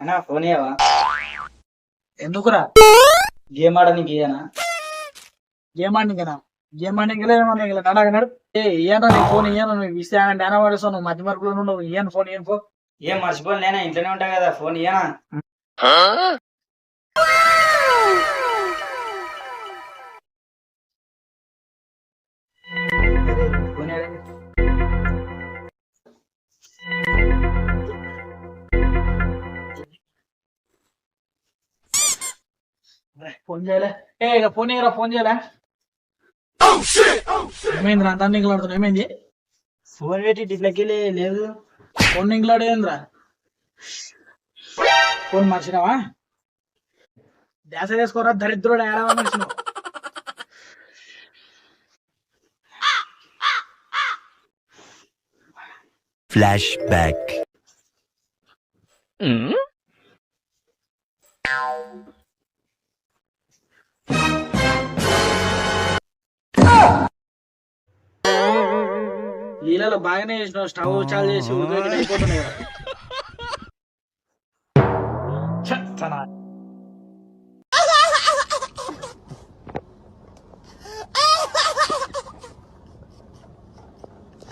అన్నా ఫోన్ ఇయ్యవా? ఎందుకురా? గేమ్ ఆడడానికి ఇయ్యనా? గేమ్ ఆడికనా? గేమ్ ఆడికి నడగనడు. ఇయ్యను నీ ఫోన్, ఇయ్యను. నువ్వు ఇస్తానంటే అన పడేస్తావు. నువ్వు మధ్య మార్పులో నువ్వు ఇయ్యను ఫోన్, ఇయ్యను ఫోన్. ఏం మర్చిపోను, నేనా ఇంట్లోనే ఉంటా కదా, ఫోన్ ఇయ్యనా? ఫోన్ ఏడండి? ఫోన్ చేయలే. ఇక ఫోన్ ఇయ్యరా, ఫోన్ చేయలే. ఏమైంది రా? అంతా నింకులాడుతున్నా, ఏమైంది? ఫోన్ పెట్టి ఇట్లకి లేదు. ఫోన్ నింకులాడేంద్రా? ఫోన్ మర్చినావా? ధ్యాస చేసుకోరా దరిద్రుడు, ఏడవా మర్చినావు. Flash back. లీలలో బాగానే చేసినావు. స్టవ్ చాలు చేసి ఉదయం అయిపోతున్నాయి కదా.